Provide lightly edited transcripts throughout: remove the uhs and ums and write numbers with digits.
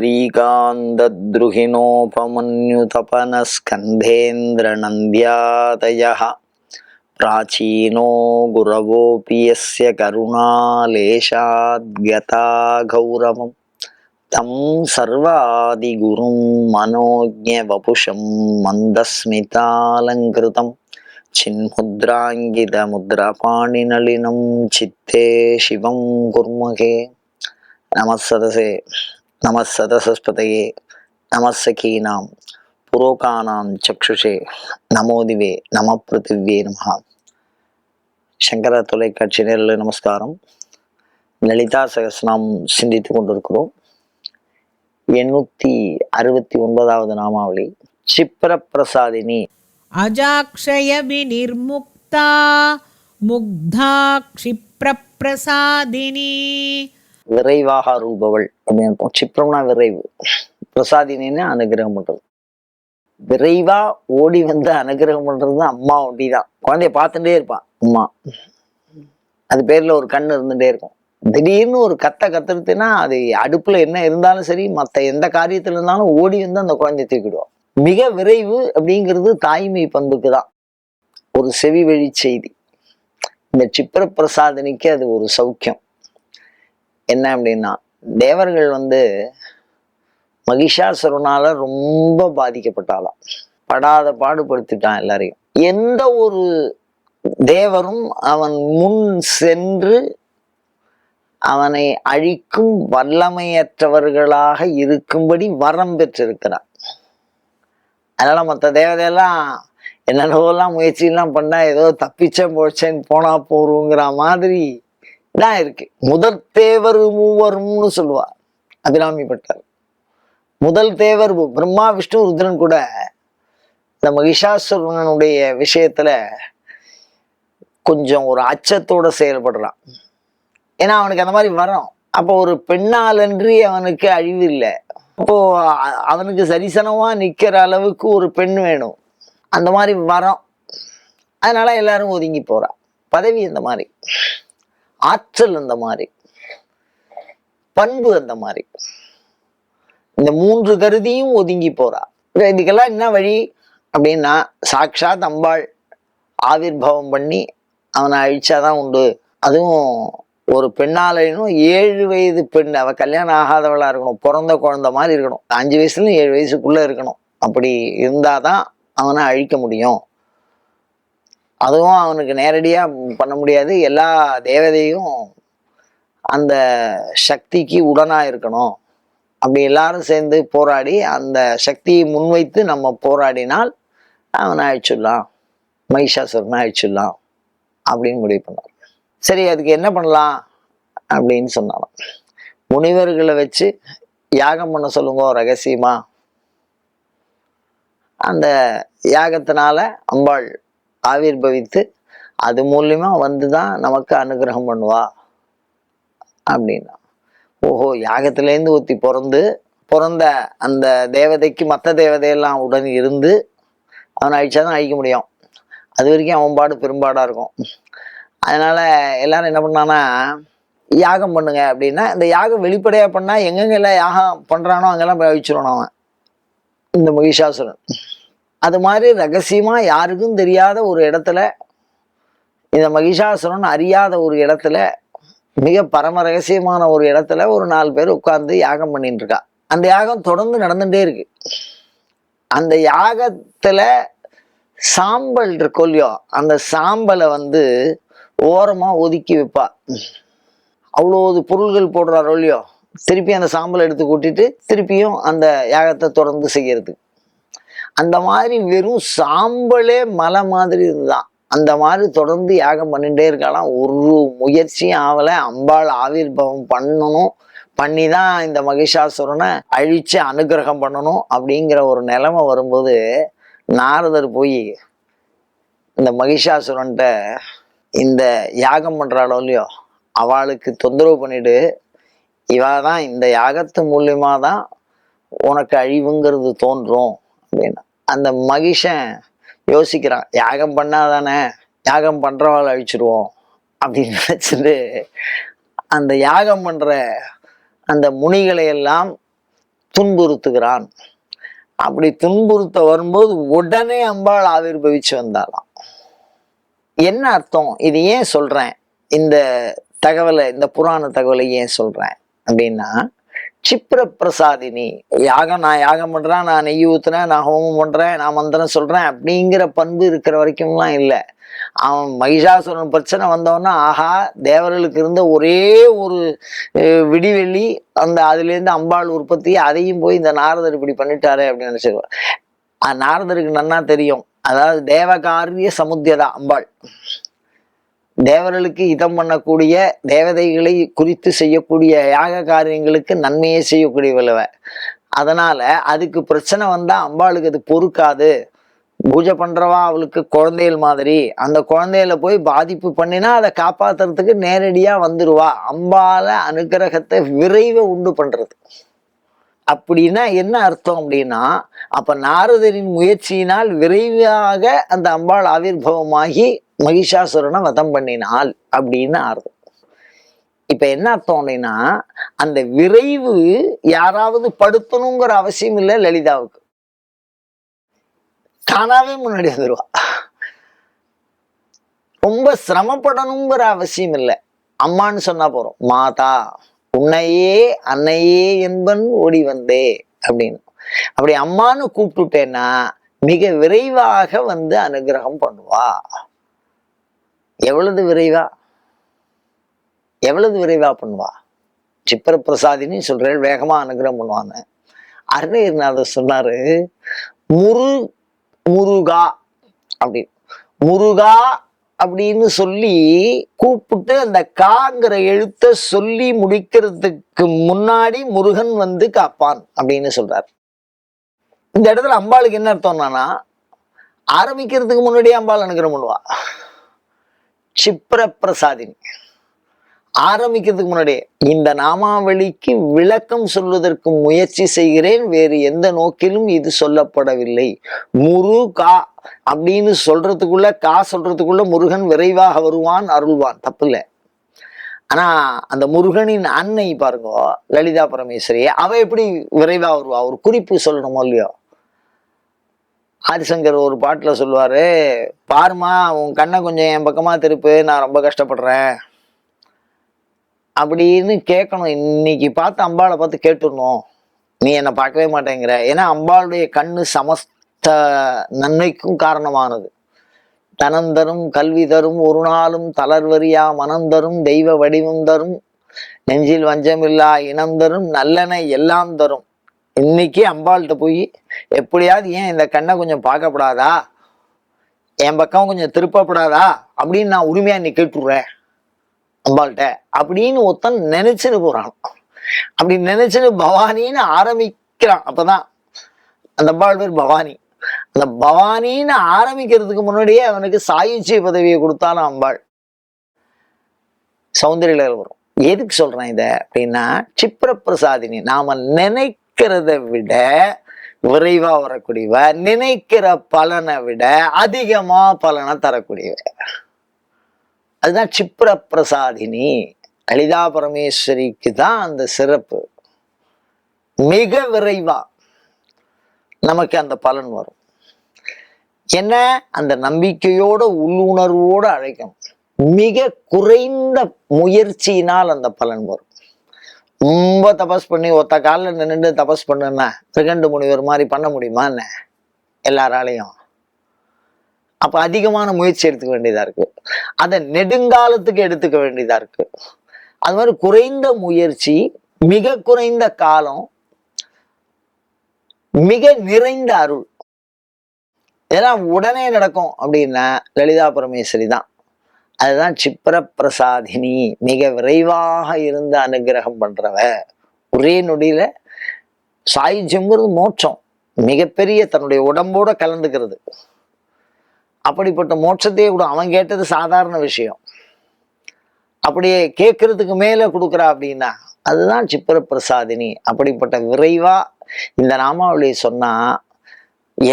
श्रीकान्तद्रुहिणोपमन्युतपनस्कन्धेन्द्रनन्द्यादयः प्राचीनो गुरवोऽपि यस्य करुणालेशाद्गता गौरवं तं सर्वादिगुरुं मनोज्ञवपुषं मन्दस्मितालङ्कृतं चिन्मुद्राङ्गितमुद्रपाणिनलिनं चित्ते शिवं कुर्महे। நமசதசே நமசதசஸ்பதையே நமசகீனாம் புரோகானாம் சக்ஷுஷே நமோதிவே நம பிருத்திவ்யே நமஹ. சங்கர தொலைக்காட்சி நேயர்களுக்கு நமஸ்காரம். லலிதா சகஸ்ரநாமம் சிந்தித்து கொண்டிருக்கிறோம். 869வது நாமாவளி சிப்ரப்பிரசாதினி. அஜாக்ஷய விநிர்முக்தா முக்தா க்ஷிப்ரப்பிரசாதினி. விரைவாக ரூபவள் அப்படின்னு. சிப்ரம்னா விரைவு, பிரசாதினா அனுகிரகம் பண்றது. விரைவா ஓடி வந்து அனுகிரகம் பண்றது அம்மா ஒண்டிதான். குழந்தைய பார்த்துட்டே இருப்பான் அம்மா. அது பேர்ல ஒரு கண்ணு இருந்துட்டே இருக்கும். திடீர்னு ஒரு கத்துறதுன்னா அது அடுப்புல என்ன இருந்தாலும் சரி, மற்ற எந்த காரியத்துல இருந்தாலும் ஓடி வந்து அந்த குழந்தைய தூக்கிடுவோம். மிக விரைவு அப்படிங்கிறது தாய்மை பண்புக்கு தான். ஒரு செவி வழி செய்தி. இந்த சிப்ர பிரசாதனிக்கு அது ஒரு சௌக்கியம். என்ன அப்படின்னா, தேவர்கள் வந்து மகிஷாசுரனால ரொம்ப பாதிக்கப்பட்டாலாம். படாத பாடுபடுத்திட்டான் எல்லாரையும். எந்த ஒரு தேவரும் அவன் முன் சென்று அவனை அழிக்கும் வல்லமையற்றவர்களாக இருக்கும்படி வரம் பெற்றிருக்கிறார். அதனால மற்ற தேவதையெல்லாம் என்னென்னவெல்லாம் முயற்சியெல்லாம் பண்ணா ஏதோ தப்பிச்சேன் போச்சேன்னு போனா போறோங்கிற மாதிரி தான் இருக்கு. முதல் தேவர் மூவரும்னு சொல்லுவார் அபிராமி பட்டர். முதல் தேவர் பிரம்மா விஷ்ணு ருத்ரன் கூட இந்த மகிஷாசுரனுடைய விஷயத்துல கொஞ்சம் ஒரு அச்சத்தோட செயல்படுறான். ஏன்னா அவனுக்கு அந்த மாதிரி வரும். அப்போ ஒரு பெண்ணாலன்றி அவனுக்கு அழிவு இல்லை. அப்போ அவனுக்கு சரிசனமா நிக்கிற அளவுக்கு ஒரு பெண் வேணும். அந்த மாதிரி வரும். அதனால எல்லாரும் ஒதுங்கி போறான். பதவி அந்த மாதிரி, ஆற்றல் அந்த மாதிரி, பண்பு அந்த மாதிரி, இந்த மூன்று கருதியும் ஒதுங்கி போறா. இதுக்கெல்லாம் என்ன வழி அப்படின்னா, சாட்சாத் அம்பாள் ஆவிர்வாவம் பண்ணி அவனை அழிச்சாதான் உண்டு. அதுவும் ஒரு பெண்ணாலையும் 7 வயது பெண், அவ கல்யாணம் ஆகாதவளா இருக்கணும், பிறந்த குழந்தை மாதிரி இருக்கணும், 5 வயசுல 7 வயசுக்குள்ள இருக்கணும். அப்படி இருந்தாதான் அவனை அழிக்க முடியும். அதுவும் அவனுக்கு நேரடியா பண்ண முடியாது. எல்லா தேவதையும் அந்த சக்திக்கு உடனா இருக்கணும். அப்படி எல்லாரும் சேர்ந்து போராடி அந்த சக்தியை முன்வைத்து நம்ம போராடினால் அவனை அழிச்சிடலாம், மகிஷாசுரனை அழிச்சிடலாம் அப்படின்னு முடிவு பண்ணார். சரி, அதுக்கு என்ன பண்ணலாம் அப்படின்னு சொன்னாலும், முனிவர்களை வச்சு யாகம் பண்ண சொல்லுங்க ரகசியமா. அந்த யாகத்தினால அம்பாள் ஆவிர்பவித்து அது மூலியமா வந்துதான் நமக்கு அனுகிரகம் பண்ணுவா அப்படின்னா. ஓஹோ, யாகத்திலேருந்து ஒத்தி பிறந்த அந்த தேவதைக்கு மற்ற தேவதையெல்லாம் உடன் இருந்து அவனை அழிச்சாதான் அழிக்க முடியும். அது வரைக்கும் அவன் பாடு பெரும்பாடா இருக்கும். அதனால எல்லாரும் என்ன பண்ணான்னா, யாகம் பண்ணுங்க அப்படின்னா, இந்த யாகம் வெளிப்படையா பண்ணா எங்கெங்கெல்லாம் யாகம் பண்றானோ அங்கெல்லாம் போய் அழிச்சிடணும் அவன், இந்த மகிஷாசுரன். அது மாதிரி ரகசியமா யாருக்கும் தெரியாத ஒரு இடத்துல, இந்த மகிஷாசுரன் அறியாத ஒரு இடத்துல, மிக பரம ரகசியமான ஒரு இடத்துல ஒரு 4 பேர் உட்கார்ந்து யாகம் பண்ணிட்டு இருக்கா. அந்த யாகம் தொடர்ந்து நடந்துட்டே இருக்கு. அந்த யாகத்துல சாம்பல் இருக்கோ இல்லையோ, அந்த சாம்பலை வந்து ஓரமா ஒதுக்கி வைப்பா. அவ்வளோது பொருள்கள் போடுறாரோ இல்லையோ, திருப்பி அந்த சாம்பலை எடுத்து கூட்டிட்டு திருப்பியும் அந்த யாகத்தை தொடர்ந்து செய்யறது. அந்த மாதிரி வெறும் சாம்பலே மலை மாதிரி இதுதான். அந்த மாதிரி தொடர்ந்து யாகம் பண்ணிட்டே இருக்கலாம். ஒரு முயற்சியும் ஆகலை. அம்பாள் ஆவிர்வாவம் பண்ணணும், பண்ணிதான் இந்த மகிஷாசுரனை அழிச்சு அனுகிரகம் பண்ணணும் அப்படிங்கிற ஒரு நிலைமை வரும்போது, நாரதர் போய் இந்த மகிஷாசுரன்ட்ட, இந்த யாகம் பண்றாளோ இல்லையோ அவளுக்கு தொந்தரவு பண்ணிட்டு, இவாதான் இந்த யாகத்து மூலியமா தான் உனக்கு அழிவுங்கிறது தோன்றும் அப்படின்னா. அந்த மகிஷன் யோசிக்கிறான், யாகம் பண்ணாதானே, யாகம் பண்றவாள் அழிச்சிருவோம் அப்படின்னு நினைச்சிட்டு அந்த யாகம் பண்ற அந்த முனிகளை எல்லாம் துன்புறுத்துகிறான். அப்படி துன்புறுத்த வரும்போது உடனே அம்பாள் ஆவிர்பவிச்சு வந்தாலாம். என்ன அர்த்தம்? இது ஏன் சொல்றேன்? இந்த தகவலை, இந்த புராண தகவலை ஏன் சொல்றேன் அப்படின்னா, சிப்ர பிரசாதினி, நான் யாகம் பண்றேன், நான் நெய் ஊத்துறேன், நான் ஹோமம் பண்றேன், நான் மந்திரம் சொல்றேன் அப்படிங்கிற பண்பு இருக்கிற வரைக்கும்லாம் இல்லை. அவன் மகிஷாசுரன் பிரச்சனை வந்தவன்னா, ஆஹா, தேவர்களுக்கு இருந்த ஒரே ஒரு விடிவெள்ளி அந்த அதுலேருந்து அம்பாள் உற்பத்தி, அதையும் போய் இந்த நாரதர் இப்படி பண்ணிட்டாரு அப்படின்னு நினைச்சிருவார். நாரதருக்கு நன்னா தெரியும். அதாவது தேவகாரிய சமுத்தியதா அம்பாள், தேவர்களுக்கு இதம் பண்ணக்கூடிய, தேவதைகளை குறித்து செய்யக்கூடிய யாக காரியங்களுக்கு நன்மையை செய்யக்கூடியவளவ. அதனால அதுக்கு பிரச்சனை வந்தா அம்பாளுக்கு அது பொறுக்காது. பூஜை பண்றவா அவளுக்கு குழந்தைகள் மாதிரி, அந்த குழந்தைகளை போய் பாதிப்பு பண்ணினா அதை காப்பாத்துறதுக்கு நேரடியா வந்துருவா. அம்பால அனுகிரகத்தை விரைவை உண்டு பண்றது. அப்படின்னா என்ன அர்த்தம் அப்படின்னா, அப்ப நாரதரின் முயற்சியினால் விரைவாக அந்த அம்பாள் ஆவிர்பவமாகி மகிஷாசுரனை வதம் பண்ணினாள் அப்படின்னு அர்த்தம். இப்ப என்ன அர்த்தம் அப்படின்னா, அந்த விரைவு யாராவது படுத்தணுங்கிற அவசியம் இல்லை லலிதாவுக்கு. தானாவே முன்னாடி வந்துருவா. ரொம்ப சிரமப்படணுங்கிற அவசியம் இல்லை. அம்மான்னு சொன்னா போறோம். மாதா உன்னையே அன்னையே என்பன் ஓடி வந்தே அப்படின்னு. அப்படி அம்மான்னு கூப்பிட்டுட்டேன்னா மிக விரைவாக வந்து அனுகிரகம் பண்ணுவா. எவ்வளவு விரைவா பண்ணுவா? சிப்பர பிரசாதினி சொல்றேன், வேகமா அனுகிரகம் பண்ணுவான்னு. அருணகிரிநாதர் சொன்னாரு, முருகா அப்படி, முருகா அப்படின்னு சொல்லி கூப்பிட்டு அந்த காங்கிற எழுத்த சொல்லி முடிக்கிறதுக்கு முன்னாடி முருகன் வந்து காப்பான் அப்படின்னு சொல்றார். இந்த இடத்துல அம்பாளுக்கு என்ன அர்த்தம்னா, ஆரம்பிக்கிறதுக்கு முன்னாடியே அம்பாள் அனுகிரகம் பண்ணுவா. சிப்ர பிரசாதினி ஆரம்பிக்கிறதுக்கு முன்னாடியே இந்த நாமாவளிக்கு விளக்கம் சொல்வதற்கு முயற்சி செய்கிறேன், வேறு எந்த நோக்கிலும் இது சொல்லப்படவில்லை. முருகா அப்படின்னு சொல்றதுக்குள்ள, சொல்றதுக்குள்ள முருகன் விரைவாக வருவான், அருள்வான், தப்பு இல்லை. ஆனா அந்த முருகனின் அன்னை பாருங்க, லலிதா பரமேஸ்வரி, அவ எப்படி விரைவா வருவா? ஒரு குறிப்பு சொல்லணுமோ இல்லையோ? ஆதிசங்கர் ஒரு பாட்டுல சொல்லுவாரு, பாருமா உன் கண்ணை கொஞ்சம் என் பக்கமா திருப்பு, நான் ரொம்ப கஷ்டப்படுறேன் அப்படின்னு கேட்கணும். இன்னைக்கு பார்த்து அம்பாளை பார்த்து கேட்டுடணும், நீ என்னை பார்க்கவே மாட்டேங்கிற. ஏன்னா அம்பாளுடைய கண்ணு சமஸ்த நன்மைக்கும் காரணமானது. தனம் தரும், கல்வி தரும், ஒரு நாளும் தளர்வரியா மனம் தரும், தெய்வ வடிவம் தரும், நெஞ்சில் வஞ்சமில்லா இனம் தரும், நல்லென எல்லாம் தரும். இன்னைக்கு அம்பாள்கிட்ட போய் எப்படியாவது ஏன் இந்த கண்ணை கொஞ்சம் பார்க்கப்படாதா, என் பக்கம் கொஞ்சம் திருப்பப்படாதா அப்படின்னு நான் உரிமையா நீ கேட்டுடுறேன் அம்பாள்கிட்ட அப்படின்னு ஒருத்தன் நினைச்சுன்னு போறான். அப்படி நினைச்சுன்னு பவானின்னு ஆரம்பிக்கிறான். அப்பதான் அந்த அம்பாள் பேர் பவானி. அந்த பவானின்னு ஆரம்பிக்கிறதுக்கு முன்னாடியே அவனுக்கு சாயுச்சிய பதவியை கொடுத்தாலும் அம்பாள் சௌந்தர்யில வரும். எதுக்கு சொல்றேன் இத அப்படின்னா, சிப்ர பிரசாதினி, நாம நினைக்கிறத விட விரைவா வரக்கூடியவ, நினைக்கிற பலனை விட அதிகமா பலனை தரக்கூடியவ. அதுதான் சிப்ர பிரசாதினி. லலிதா பரமேஸ்வரிக்கு தான் அந்த சிறப்பு. மிக விரைவா நமக்கு அந்த பலன் வரும். என்ன, அந்த நம்பிக்கையோட உள்ளுணர்வோடு அழைக்கணும். மிக குறைந்த முயற்சியினால் அந்த பலன் வரும். ரொம்ப தபஸ் பண்ணி ஒத்த காலில் நின்று தபஸ் பண்ணுன்னா திருகண்டு முனிவர் மாதிரி பண்ண முடியுமா என்ன எல்லாராலையும்? அப்ப அதிகமான முயற்சி எடுத்துக்க வேண்டியதா இருக்கு. அதை நெடுங்காலத்துக்கு எடுத்துக்க வேண்டியதா இருக்கு. அது மாதிரி குறைந்த முயற்சி, மிக குறைந்த காலம், மிக நிறைந்த அருள், இதெல்லாம் உடனே நடக்கும் அப்படின்னா லலிதா பரமேஸ்வரி தான். அதுதான் சிப்ர பிரசாதினி, மிக விரைவாக இருந்து அனுகிரகம் பண்றவ. ஒரே நொடியில சாயுஜ்யம்ங்கிறது மோட்சம், மிகப்பெரிய தன்னுடைய உடம்போட கலந்துக்கிறது. அப்படிப்பட்ட மோட்சத்தையே கூட அவன் கேட்டது சாதாரண விஷயம், அப்படியே கேட்கறதுக்கு மேல கொடுக்குறா அப்படின்னா அதுதான் சிப்ர பிரசாதினி. அப்படிப்பட்ட விரைவா இந்த நாமாவளியை சொன்னா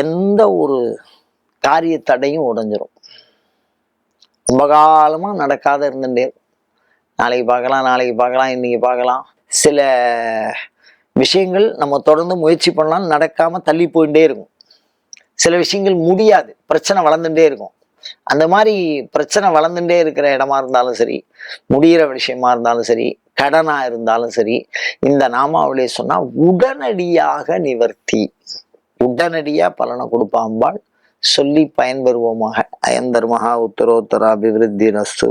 எந்த ஒரு காரிய தடையும் உடைஞ்சிரும். ரொம்ப காலமா நடக்காத இருந்துட்டே, நாளைக்கு பார்க்கலாம் இன்னைக்கு பார்க்கலாம். சில விஷயங்கள் நம்ம தொடர்ந்து முயற்சி பண்ணாலும் நடக்காம தள்ளி போயிட்டே இருக்கும். சில விஷயங்கள் முடியாது, பிரச்சனை வளர்ந்துட்டே இருக்கும். அந்த மாதிரி பிரச்சனை வளர்ந்துட்டே இருக்கிற இடமா இருந்தாலும் சரி, முடிகிற விஷயமா இருந்தாலும் சரி, கடனா இருந்தாலும் சரி, இந்த நாமாவளியை சொன்னா உடனடியாக நிவர்த்தி, உடனடியா பலனை கொடுப்பா அம்பாள். சொல்லி பயன்பெறுவோமாக. அயந்தர்மஹா உத்தரோத்தர அபிவிருத்தி ரஸ்து.